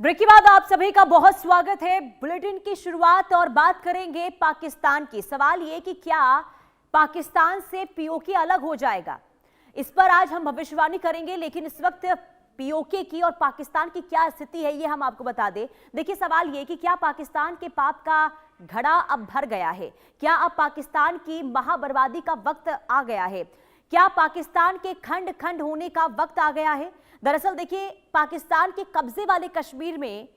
Break के बाद आप सभी का बहुत स्वागत है। बुलेटिन की शुरुआत और बात करेंगे पाकिस्तान की। सवाल ये कि क्या पाकिस्तान से पीओके अलग हो जाएगा, इस पर आज हम भविष्यवाणी करेंगे। लेकिन इस वक्त पीओके की और पाकिस्तान की क्या स्थिति है ये हम आपको बता दें। देखिए, सवाल ये कि क्या पाकिस्तान के पाप का घड़ा अब भर गया है? क्या अब पाकिस्तान की महाबर्बादी का वक्त आ गया है? क्या पाकिस्तान के खंड खंड होने का वक्त आ गया है? दरअसल देखिए, पाकिस्तान के कब्जे वाले कश्मीर में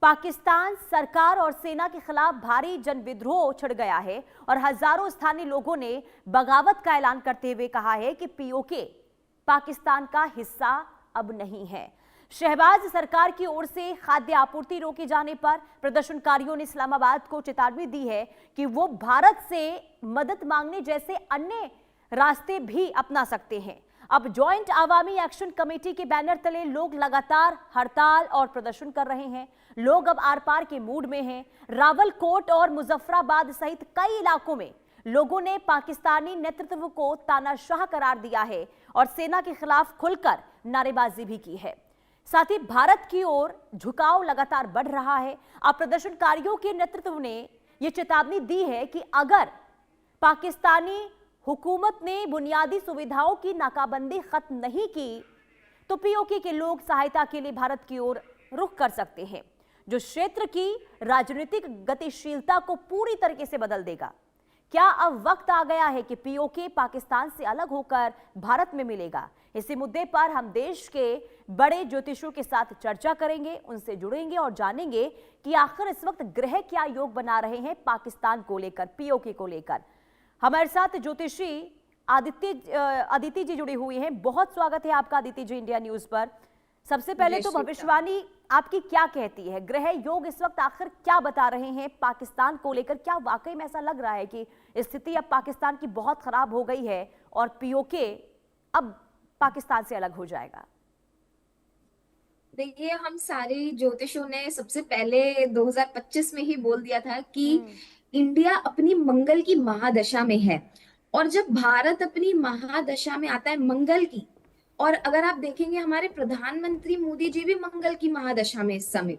पाकिस्तान सरकार और सेना के खिलाफ भारी जन विद्रोह छिड़ गया है और हजारों स्थानीय लोगों ने बगावत का ऐलान करते हुए कहा है कि पीओके पाकिस्तान का हिस्सा अब नहीं है। शहबाज सरकार की ओर से खाद्य आपूर्ति रोके जाने पर प्रदर्शनकारियों ने इस्लामाबाद को चेतावनी दी है कि वो भारत से मदद मांगने जैसे अन्य रास्ते भी अपना सकते हैं। अब जॉइंट अवामी एक्शन कमेटी के बैनर तले लोग लगातार हड़ताल और प्रदर्शन कर रहे हैं। लोग अब आर पार के मूड में हैं। रावलकोट और मुजफ्फराबाद सहित कई इलाकों में लोगों ने पाकिस्तानी नेतृत्व को तानाशाह करार दिया है और सेना के खिलाफ खुलकर नारेबाजी भी की है। साथ ही भारत की ओर झुकाव लगातार बढ़ रहा है। अब प्रदर्शनकारियों के नेतृत्व ने यह चेतावनी दी है कि अगर पाकिस्तानी हुकूमत ने बुनियादी सुविधाओं की नाकाबंदी खत्म नहीं की तो पीओके के लोग सहायता के लिए भारत की ओर रुख कर सकते हैं, जो क्षेत्र की राजनीतिक गतिशीलता को पूरी तरीके से बदल देगा। क्या अब वक्त आ गया है कि पीओके पाकिस्तान से अलग होकर भारत में मिलेगा? इसी मुद्दे पर हम देश के बड़े ज्योतिषियों के साथ चर्चा करेंगे, उनसे जुड़ेंगे और जानेंगे कि आखिर इस वक्त ग्रह क्या योग बना रहे हैं पाकिस्तान को लेकर, पीओके को लेकर। हमारे साथ ज्योतिषी अदिति जी जुड़ी हुई हैं। बहुत स्वागत है आपका अदिति जी इंडिया न्यूज पर। सबसे पहले तो भविष्यवाणी आपकी क्या कहती है? ग्रह योग इस वक्त आखिर क्या बता रहे हैं पाकिस्तान को लेकर? क्या वाकई में ऐसा लग रहा है कि स्थिति अब पाकिस्तान की बहुत खराब हो गई है और पीओके अब पाकिस्तान से अलग हो जाएगा? देखिए, हम सारे ज्योतिषों ने सबसे पहले 2025 में ही बोल दिया था कि इंडिया अपनी मंगल की महादशा में है। और जब भारत अपनी महादशा में आता है मंगल की, और अगर आप देखेंगे हमारे प्रधानमंत्री मोदी जी भी मंगल की महादशा में इस समय,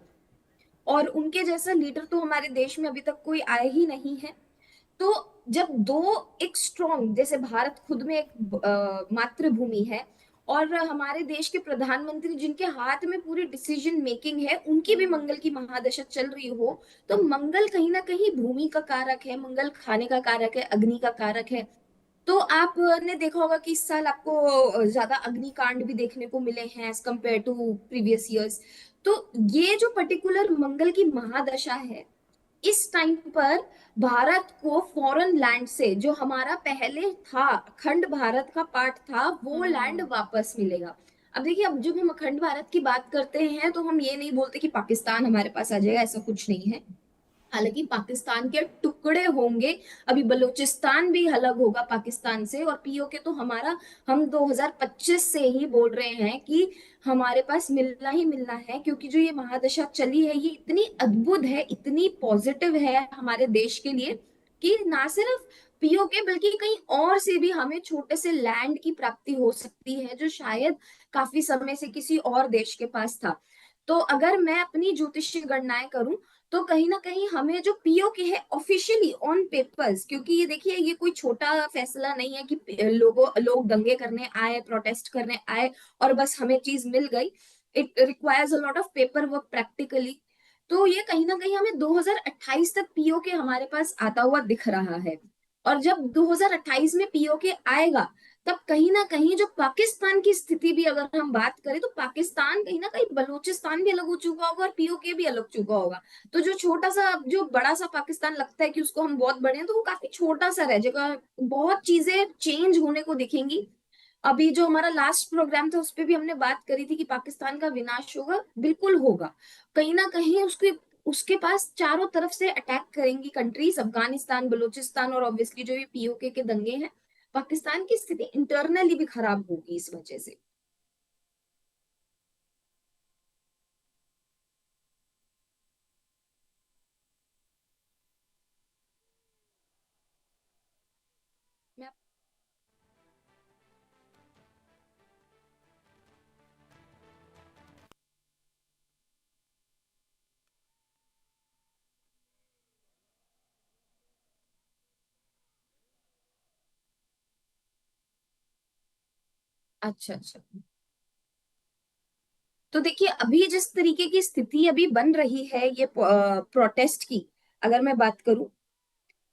और उनके जैसा लीडर तो हमारे देश में अभी तक कोई आया ही नहीं है। तो जब दो एक स्ट्रॉन्ग, जैसे भारत खुद में एक मातृभूमि है, और हमारे देश के प्रधानमंत्री जिनके हाथ में पूरी डिसीजन मेकिंग है, उनकी भी मंगल की महादशा चल रही हो, तो मंगल कहीं ना कहीं भूमि का कारक है, मंगल खाने का कारक है, अग्नि का कारक है। तो आपने देखा होगा कि इस साल आपको ज्यादा अग्निकांड भी देखने को मिले हैं as compare to previous years. तो ये जो पर्टिकुलर मंगल की महादशा है, इस टाइम पर भारत को फॉरेन लैंड से, जो हमारा पहले था अखंड भारत का पार्ट था, वो लैंड वापस मिलेगा। अब देखिए, अब जब हम अखंड भारत की बात करते हैं तो हम ये नहीं बोलते कि पाकिस्तान हमारे पास आ जाएगा, ऐसा कुछ नहीं है। हालांकि पाकिस्तान के टुकड़े होंगे, अभी बलूचिस्तान भी अलग होगा पाकिस्तान से। और पीओके तो हमारा, हम 2025 से ही बोल रहे हैं कि हमारे पास मिलना ही मिलना है, क्योंकि जो ये महादशा चली है ये इतनी अद्भुत है, इतनी पॉजिटिव है हमारे देश के लिए, कि ना सिर्फ पीओके बल्कि कहीं और से भी हमें छोटे से लैंड की प्राप्ति हो सकती है, जो शायद काफी समय से किसी और देश के पास था। तो अगर मैं अपनी ज्योतिषीय गणनाएं करूं, तो कहीं ना कहीं हमें जो पीओके है ऑफिशियली ऑन पेपर्स, क्योंकि ये देखिए, ये कोई छोटा फैसला नहीं है कि लोग दंगे करने आए, प्रोटेस्ट करने आए और बस हमें चीज मिल गई। It requires a lot of paper work practically. तो ये कहीं ना कहीं हमें 2028 तक पीओके हमारे पास आता हुआ दिख रहा है। और जब 2028 में पीओके आएगा, तब कहीं ना कहीं जो पाकिस्तान की स्थिति भी अगर हम बात करें, तो पाकिस्तान कहीं ना कहीं बलूचिस्तान भी अलग हो चुका होगा और पीओके भी अलग चुका होगा। तो जो छोटा सा, जो बड़ा सा पाकिस्तान लगता है कि उसको हम बहुत बड़े हैं, तो वो काफी छोटा सा रह जाएगा। बहुत चीजें चेंज होने को दिखेंगी। अभी जो हमारा लास्ट प्रोग्राम था उस पे भी हमने बात करी थी कि पाकिस्तान का विनाश होगा, बिल्कुल होगा। कहीं ना कहीं उसके उसके पास चारों तरफ से अटैक करेंगी कंट्रीज, अफगानिस्तान, बलूचिस्तान, और ऑब्वियसली जो ये पीओके के दंगे हैं, पाकिस्तान की स्थिति इंटरनली भी खराब होगी इस वजह से। अच्छा अच्छा। तो देखिए अभी जिस तरीके की स्थिति अभी बन रही है ये प्रोटेस्ट की, अगर मैं बात करूं,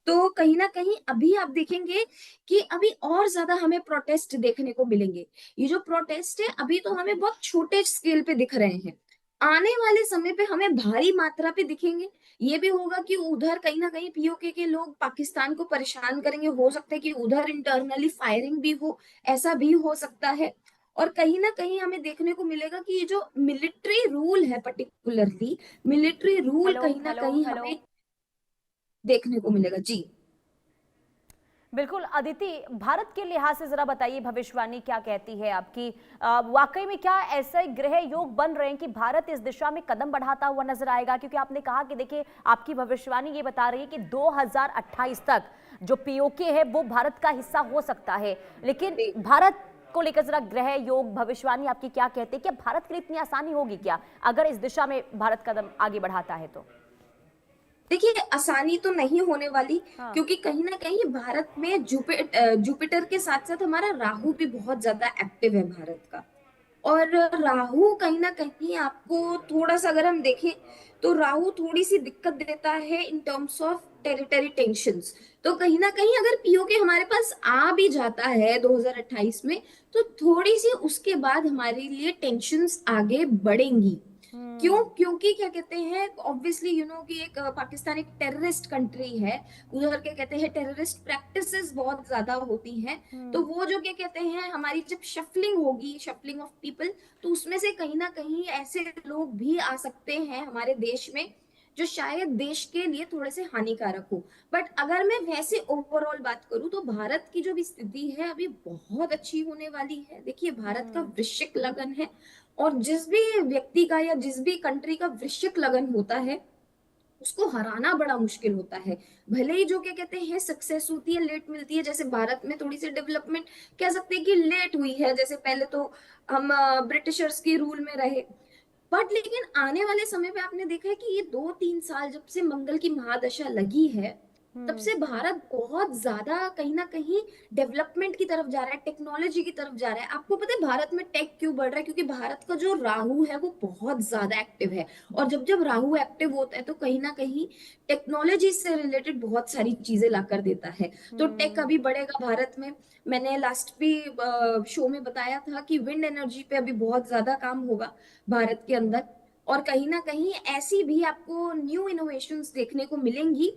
तो कहीं ना कहीं अभी आप देखेंगे कि अभी और ज्यादा हमें प्रोटेस्ट देखने को मिलेंगे। ये जो प्रोटेस्ट है अभी तो हमें बहुत छोटे स्केल पे दिख रहे हैं, आने वाले समय पे हमें भारी मात्रा पे दिखेंगे। ये भी होगा कि उधर कहीं ना कहीं पीओके के लोग पाकिस्तान को परेशान करेंगे, हो सकता है कि उधर इंटरनली फायरिंग भी हो, ऐसा भी हो सकता है। और कहीं ना कहीं हमें देखने को मिलेगा कि ये जो मिलिट्री रूल है, पर्टिकुलरली मिलिट्री रूल हेलो कहीं ना हेलो कहीं हेलो। हमें देखने को मिलेगा जी। बिल्कुल अदिति, भारत के लिहाज से जरा बताइए भविष्यवाणी क्या कहती है आपकी। वाकई में क्या ऐसे ग्रह योग बन रहे हैं कि भारत इस दिशा में कदम बढ़ाता हुआ नजर आएगा? क्योंकि आपने कहा कि देखिए आपकी भविष्यवाणी ये बता रही है कि 2028 तक जो पीओके है वो भारत का हिस्सा हो सकता है, लेकिन भारत को लेकर जरा ग्रह योग भविष्यवाणी आपकी क्या कहती है? क्या भारत के लिए इतनी आसानी होगी क्या अगर इस दिशा में भारत कदम आगे बढ़ाता है तो? देखिए आसानी तो नहीं होने वाली, हाँ। क्योंकि कहीं ना कहीं भारत में जुपिटर के साथ साथ हमारा राहु भी बहुत ज्यादा एक्टिव है भारत का। और राहु कहीं ना कहीं आपको थोड़ा सा अगर हम देखें तो राहु थोड़ी सी दिक्कत देता है in terms of territory tensions. तो कहीं ना कहीं अगर पीओके हमारे पास आ भी जाता है 2028 में, तो थोड़ी सी उसके बाद हमारे लिए टेंशंस आगे बढ़ेंगी। क्यों? हम्म। क्योंकि क्या कहते हैं, ऑब्वियसली यू नो कि एक पाकिस्तान एक टेररिस्ट कंट्री है। उधर क्या कहते हैं टेररिस्ट प्रैक्टिसेस बहुत ज्यादा होती हैं। तो हम्म। वो जो क्या कहते हैं हमारी जब शफलिंग होगी, शफलिंग ऑफ पीपल, तो उसमें से कहीं ना कहीं ऐसे लोग भी आ सकते हैं हमारे देश में जो शायद देश के लिए थोड़े से हानिकारक हो। बट अगर मैं वैसे ओवरऑल बात करूं तो भारत की जो भी स्थिति है अभी बहुत अच्छी होने वाली है। देखिए भारत का हम्म। वृश्चिक लगन है, और जिस भी व्यक्ति का या जिस भी कंट्री का वृश्चिक लगन होता है उसको हराना बड़ा मुश्किल होता है। भले ही जो क्या कहते हैं सक्सेस होती है लेट मिलती है, जैसे भारत में थोड़ी सी डेवलपमेंट कह सकते हैं कि लेट हुई है, जैसे पहले तो हम ब्रिटिशर्स के रूल में रहे। बट लेकिन आने वाले समय पे आपने देखा है कि ये 2-3 साल जब से मंगल की महादशा लगी है, तब हम्म। से भारत बहुत ज्यादा कहीं ना कहीं डेवलपमेंट की तरफ जा रहा है, टेक्नोलॉजी की तरफ जा रहा है। आपको पता है भारत में टेक क्यों बढ़ रहा है? क्योंकि भारत का जो राहु है वो बहुत ज्यादा एक्टिव है। और जब जब राहु एक्टिव होता है तो कहीं ना कहीं टेक्नोलॉजी से रिलेटेड बहुत सारी चीजें ला कर देता है। तो टेक हम्म। अभी बढ़ेगा भारत में। मैंने लास्ट भी शो में बताया था कि विंड एनर्जी पे अभी बहुत ज्यादा काम होगा भारत के अंदर। और कहीं ना कहीं ऐसी भी आपको न्यू इनोवेशंस देखने को मिलेंगी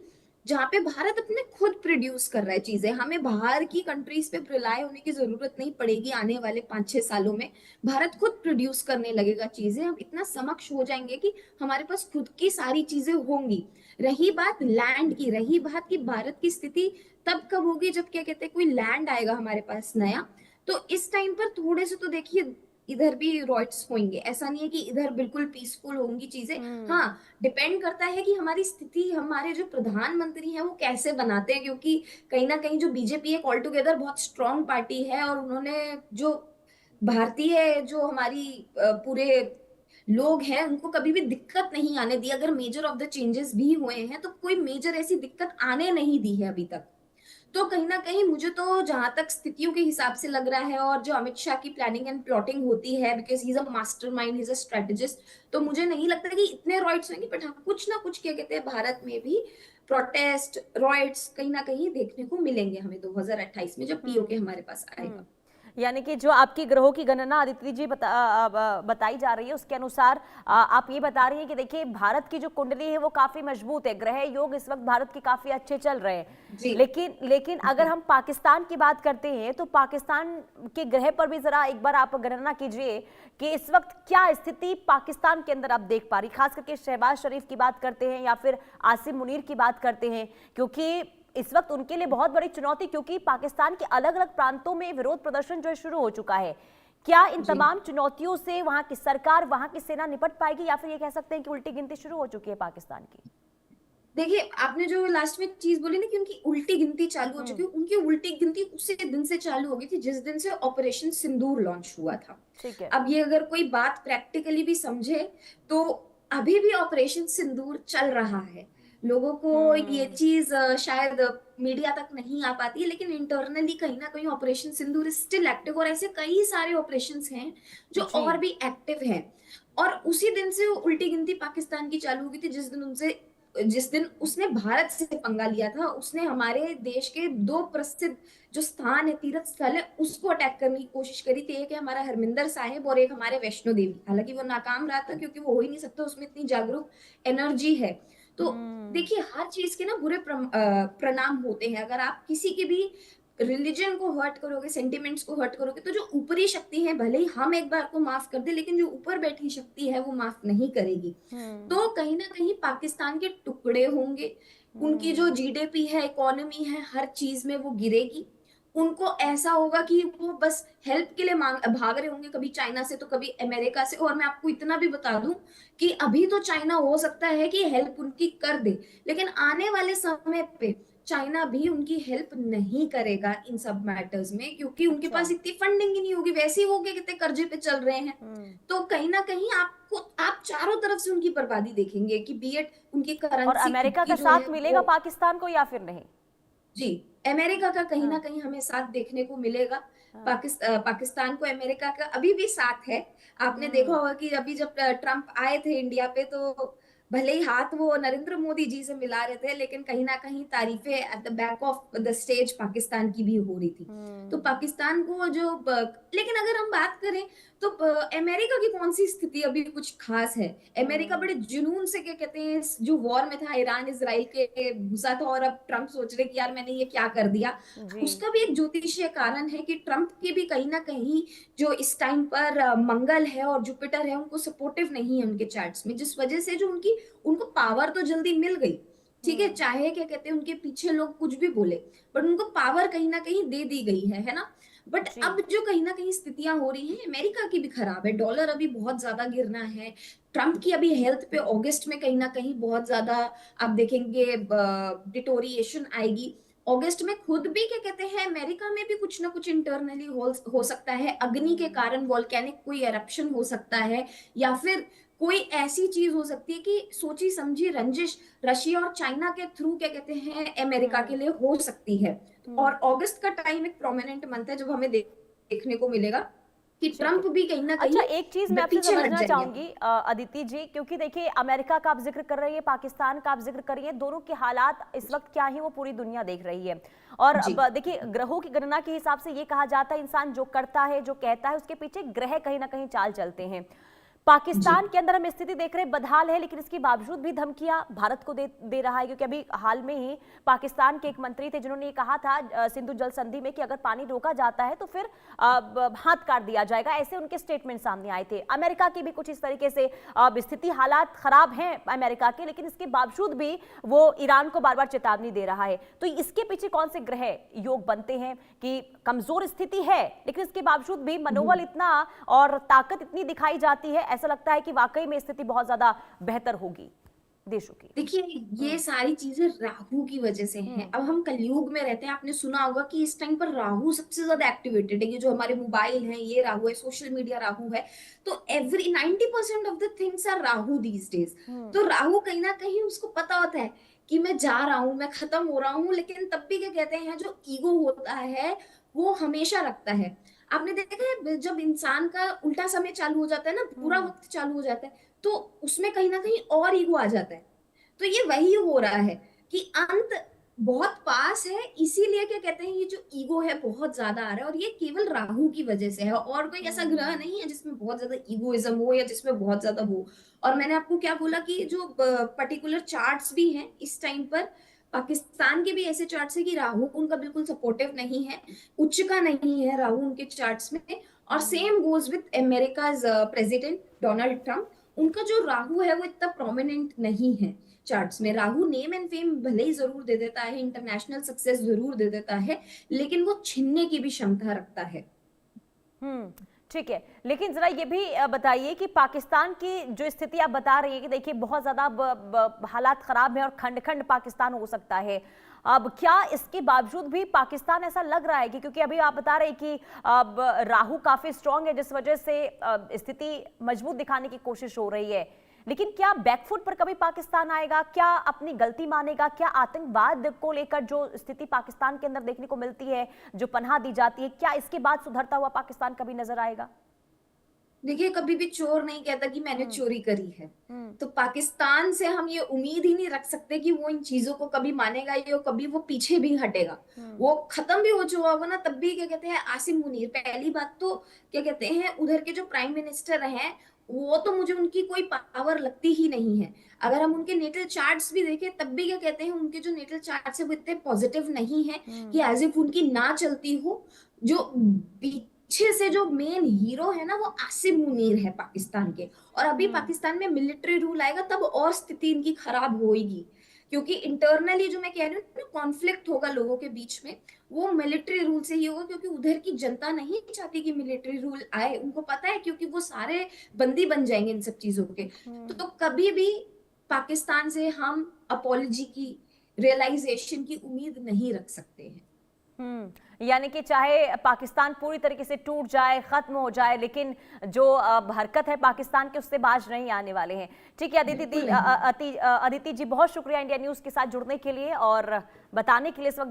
जहाँ पे भारत अपने खुद प्रोड्यूस कर रहा है चीजें। हमें बाहर की कंट्रीज पे रिलाय होने की जरूरत नहीं पड़ेगी। आने वाले 5-6 सालों में भारत खुद प्रोड्यूस करने लगेगा चीजें। हम इतना समक्ष हो जाएंगे कि हमारे पास खुद की सारी चीजें होंगी। रही बात लैंड की, रही बात की भारत की स्थिति तब कब होगी जब क्या कहते हैं कोई लैंड आएगा हमारे पास नया। तो इस टाइम पर थोड़े से तो देखिए इधर भी रॉइट्स होंगे, ऐसा नहीं है कि इधर बिल्कुल पीसफुल होंगी चीजें। हम्म। हाँ, डिपेंड करता है कि हमारी स्थिति हमारे जो प्रधानमंत्री हैं वो कैसे बनाते हैं, क्योंकि कहीं ना कहीं जो बीजेपी एक ऑल टुगेदर बहुत स्ट्रांग पार्टी है, और उन्होंने जो भारतीय जो हमारी पूरे लोग हैं उनको कभी भी दिक्कत नहीं आने दी। अगर मेजर ऑफ द चेंजेस भी हुए हैं तो कोई मेजर ऐसी दिक्कत आने नहीं दी है अभी तक। तो कहीं ना कहीं मुझे तो जहां तक स्थितियों के हिसाब से लग रहा है, और जो अमित शाह की प्लानिंग एंड प्लॉटिंग होती है, because he is a master mind, he is a strategist, तो मुझे नहीं लगता कि इतने रॉइट्स होंगे। बट हाँ कुछ ना कुछ क्या कहते हैं भारत में भी प्रोटेस्ट रॉइट्स कहीं ना कहीं देखने को मिलेंगे हमें 2028 में जब पीओके हम्म। हमारे पास हम्म। आएगा। यानी कि जो आपकी ग्रहों की गणना आदित्य जी बताई जा रही है उसके अनुसार आप ये बता रही हैं कि देखिए भारत की जो कुंडली है वो काफी मजबूत है, ग्रह योग इस वक्त भारत के काफी अच्छे चल रहे हैं। जी लेकिन लेकिन अगर जी हम पाकिस्तान की बात करते हैं तो पाकिस्तान के ग्रह पर भी जरा एक बार आप गणना कीजिए कि इस वक्त क्या स्थिति पाकिस्तान के अंदर आप देख पा रही, खास करके शहबाज शरीफ की बात करते हैं या फिर आसिम मुनीर की बात करते हैं, क्योंकि इस वक्त उनके लिए बहुत बड़ी चुनौती, क्योंकि पाकिस्तान के अलग अलग प्रांतों में विरोध प्रदर्शन जो है शुरू हो चुका है। क्या इन जी। तमाम चुनौतियों से वहां की सरकार, वहां की सेना निपट पाएगी, या फिर ये कह सकते हैं कि उल्टी गिनती शुरू हो चुकी है पाकिस्तान की? देखिए आपने जो लास्ट में चीज बोली ना कि उनकी उल्टी गिनती चालू हो चुकी हम्म। है, उनकी उल्टी गिनती उसी दिन से चालू हो गई थी जिस दिन से ऑपरेशन सिंदूर लॉन्च हुआ था। ठीक है। अब ये अगर कोई बात प्रैक्टिकली भी समझे तो अभी भी ऑपरेशन सिंदूर चल रहा है। लोगों को ये हम्म। चीज शायद मीडिया तक नहीं आ पाती है, लेकिन इंटरनली कहीं ना कहीं ऑपरेशन सिंदूर स्टिल एक्टिव, और ऐसे कई सारे ऑपरेशंस हैं जो जी। और भी एक्टिव हैं। और उसी दिन से उल्टी गिनती पाकिस्तान की चालू हुई थी, जिस दिन उसने भारत से पंगा लिया था, उसने हमारे देश के दो प्रसिद्ध जो स्थान है, तीर्थ स्थल है, उसको अटैक करने की कोशिश करी थी। एक है हमारा हरमिंदर साहिब और एक हमारे वैष्णो देवी। हालांकि वो नाकाम रहा था क्योंकि वो हो ही नहीं सकता, उसमें इतनी जागरूक एनर्जी है। तो हम्म। देखिए, हर चीज के ना बुरे प्रणाम होते हैं। अगर आप किसी के भी रिलीजन को हर्ट करोगे, सेंटिमेंट्स को हर्ट करोगे, तो जो ऊपरी शक्ति है, भले ही हम एक बार को माफ कर दे, लेकिन जो ऊपर बैठी शक्ति है वो माफ नहीं करेगी। हम्म। तो कहीं ना कहीं पाकिस्तान के टुकड़े होंगे, उनकी जो हम्म। जीडीपी है, इकोनॉमी है, हर चीज में वो गिरेगी। उनको ऐसा होगा कि वो बस हेल्प के लिए भाग रहे होंगे, कभी चाइना से तो कभी अमेरिका से। और मैं आपको इतना भी बता दूं कि अभी तो चाइना हो सकता है कि हेल्प उनकी कर दे, लेकिन आने वाले समय पे चाइना भी उनकी हेल्प नहीं करेगा इन सब मैटर्स में, क्योंकि उनके अच्छा। पास इतनी फंडिंग ही नहीं होगी। वैसे ही हो गए, कितने कर्जे पे चल रहे हैं। हम्म। तो कहीं ना कहीं आप चारों तरफ से उनकी बर्बादी देखेंगे, कि बीएड उनकी और करेंसी खुद अमेरिका की का जो है साथ मिलेगा वो। पाकिस्तान को या फिर नहीं? जी, अमेरिका का कहीं ना हाँ। कहीं हमें साथ देखने को मिलेगा। हाँ। पाकिस्तान को अमेरिका का अभी भी साथ है। आपने देखा हम्म। होगा कि अभी जब ट्रम्प आए थे इंडिया पे, तो भले ही हाथ वो नरेंद्र मोदी जी से मिला रहे थे, लेकिन कहीं ना कहीं तारीफें at the back of the stage Pakistan की भी हो रही थी। तो हम्म। पाकिस्तान को लेकिन अगर हम बात करें तो अमेरिका की कौन सी स्थिति अभी कुछ खास है। अमेरिका हम्म। बड़े जुनून से, क्या कहते हैं, जो वॉर में था, ईरान इसराइल के घुसा था, और अब ट्रम्प सोच रहे कि यार मैंने ये क्या कर दिया। जी। उसका भी एक ज्योतिषीय कारण है कि ट्रम्प के भी कहीं ना कहीं जो इस टाइम पर मंगल है और जुपिटर है, उनको सपोर्टिव नहीं है उनके चार्ट्स में, जिस वजह से जो उनको पावर तो जल्दी मिल गई। ठीक है, हम्म। चाहे क्या कहते हैं उनके पीछे लोग कुछ भी बोले, बट उनको पावर कहीं ना कहीं दे दी गई है ना। बट जी। अब जो कहीं ना कहीं स्थितियां हो रही हैं, अमेरिका की भी खराब है, डॉलर अभी बहुत ज्यादा गिरना है। ट्रम्प की अभी हेल्थ पे अगस्त में कहीं ना कहीं बहुत ज्यादा आप देखेंगे डिटोरिएशन आएगी। अगस्त में खुद भी क्या कहते हैं, अमेरिका में भी कुछ ना कुछ इंटरनली हो सकता है, अग्नि के हम्म। कारण वॉल्केनिक कोई एरप्शन हो सकता है, या फिर कोई ऐसी चीज हो सकती है कि सोची समझी रंजिश रशिया और चाइना के थ्रू क्या कहते हैं अमेरिका के हम्म। लिए हो सकती है। और हम्म। अगस्त का टाइम एक प्रोमिनेंट मंथ है जब हमें देखने को मिलेगा कि ठीक है। ट्रम्प भी कहीं ना अच्छा, कहीं एक चीज मैं आपसे पीछे हट समझना जाएंगे। चाहूंगी अदिति जी, क्योंकि देखिए अमेरिका का आप जिक्र कर रही है, पाकिस्तान का आप जिक्र कर रही है, दोनों के हालात इस वक्त क्या है वो पूरी दुनिया देख रही है। और जी, अब देखिए, ग्रहों की गणना के हिसाब से ये कहा जाता है इंसान जो करता है जो कहता है उसके पीछे ग्रह कहीं ना कहीं चाल चलते हैं। जी, पाकिस्तान के अंदर हम स्थिति देख रहे हैं बदहाल है, लेकिन इसके बावजूद भी धमकियां भारत को दे रहा है। क्योंकि अभी हाल में ही पाकिस्तान के एक मंत्री थे जिन्होंने ये कहा था सिंधु जल संधि में कि अगर पानी रोका जाता है तो फिर हाथ काट दिया जाएगा। ऐसे उनके स्टेटमेंट सामने आए थे। अमेरिका की भी कुछ इस तरीके से स्थिति, हालात खराब हैं अमेरिका के, लेकिन इसके बावजूद भी वो ईरान को बार बार चेतावनी दे रहा है। तो इसके पीछे कौन से ग्रह योग बनते हैं कि कमजोर स्थिति है लेकिन इसके बावजूद भी मनोबल इतना और ताकत इतनी दिखाई जाती है, ऐसा लगता है कि वाकई में स्थिति बहुत ज्यादा बेहतर होगी देशों की? देखिए, ये हम्म। सारी चीजें राहु की वजह से हैं। हम्म। अब हम कलयुग में रहते हैं, आपने सुना होगा कि इस टाइम पर राहु सबसे ज्यादा एक्टिवेटेड है। ये जो हमारे मोबाइल है, ये राहु है, सोशल मीडिया राहु है। तो every 90% of the things are Rahu these days. Hmm. तो राहु कहीं ना कहीं उसको पता होता है कि मैं जा रहा हूँ, मैं खत्म हो रहा हूँ, लेकिन तब भी क्या कहते हैं, जो ईगो होता है वो हमेशा रखता है। आपने देखा है जब इंसान का उल्टा समय चालू हो जाता है ना, पूरा हम्म। वक्त चालू हो जाता है, तो उसमें कहीं ना कहीं और ईगो आ जाता है। तो ये वही हो रहा है कि अंत बहुत पास है, इसीलिए क्या कहते हैं, ये जो ईगो है बहुत ज्यादा आ रहा है, और ये केवल राहु की वजह से है। और कोई ऐसा ग्रह हम्म। नहीं है जिसमें बहुत ज्यादा ईगोइज्म हो या जिसमें बहुत ज्यादा हो। और मैंने आपको क्या बोला कि जो पर्टिकुलर चार्ट्स भी हैं इस टाइम पर, पाकिस्तान के भी ऐसे चार्ट्स है कि राहु उनका बिल्कुल सपोर्टिव नहीं है, उच्च का नहीं है राहु उनके चार्ट्स में। और hmm. Same goes with America's president Donald Trump. उनका जो राहु है वो इतना प्रोमिनेंट नहीं है चार्ट्स में। राहु नेम एंड फेम भले ही जरूर दे देता है, इंटरनेशनल सक्सेस जरूर दे देता है, लेकिन वो छीनने की भी क्षमता रखता है। हम्म। ठीक है, लेकिन जरा ये भी बताइए कि पाकिस्तान की जो स्थिति आप बता रही है कि देखिए बहुत ज्यादा हालात खराब है और खंड खंड पाकिस्तान हो सकता है। अब क्या इसके बावजूद भी पाकिस्तान, ऐसा लग रहा है कि क्योंकि अभी आप बता रहे हैं कि अब राहु काफी स्ट्रांग है जिस वजह से स्थिति मजबूत दिखाने की कोशिश हो रही है, लेकिन क्या बैकफुट पर कभी पाकिस्तान आएगा? क्या अपनी गलती मानेगा? क्या आतंकवाद को लेकर जो स्थिति पाकिस्तान के अंदर देखने को मिलती है, जो पनाह दी जाती है, क्या इसके बाद सुधरता हुआ पाकिस्तान कभी नजर आएगा? देखिए, कभी भी चोर नहीं कहता कि मैंने चोरी करी है। तो पाकिस्तान से हम ये उम्मीद ही नहीं रख सकते कि वो इन चीजों को कभी मानेगा या कभी वो पीछे भी हटेगा। वो खत्म भी हो चुका होगा ना, तब भी क्या कहते हैं, आसिम मुनीर, पहली बात तो क्या कहते हैं, उधर के जो प्राइम मिनिस्टर हैं, वो तो मुझे उनकी कोई पावर लगती ही नहीं है। अगर हम उनके नेटल चार्ट्स भी देखें, तब भी क्या कहते हैं, उनके जो नेटल चार्ट्स है वो इतने पॉजिटिव नहीं है कि एज इफ उनकी ना चलती हो। जो पीछे से जो मेन हीरो है ना, वो आसिम मुनीर है पाकिस्तान के। और अभी पाकिस्तान में मिलिट्री रूल आएगा तब और स्थिति इनकी खराब होगी, क्योंकि इंटरनली जो मैं कह रही हूँ, कॉन्फ्लिक्ट होगा लोगों के बीच में, वो मिलिट्री रूल से ही होगा। क्योंकि उधर की जनता नहीं चाहती कि मिलिट्री रूल आए, उनको पता है, क्योंकि वो सारे बंदी बन जाएंगे इन सब चीजों के। तो कभी भी पाकिस्तान से हम अपॉलजी की, रियलाइजेशन की उम्मीद नहीं रख सकते हैं। यानी कि चाहे पाकिस्तान पूरी तरीके से टूट जाए, खत्म हो जाए, लेकिन जो हरकत है पाकिस्तान के, उससे बाज नहीं आने वाले हैं। ठीक है अदिति जी, बहुत शुक्रिया इंडिया न्यूज के साथ जुड़ने के लिए और बताने के लिए इस वक्त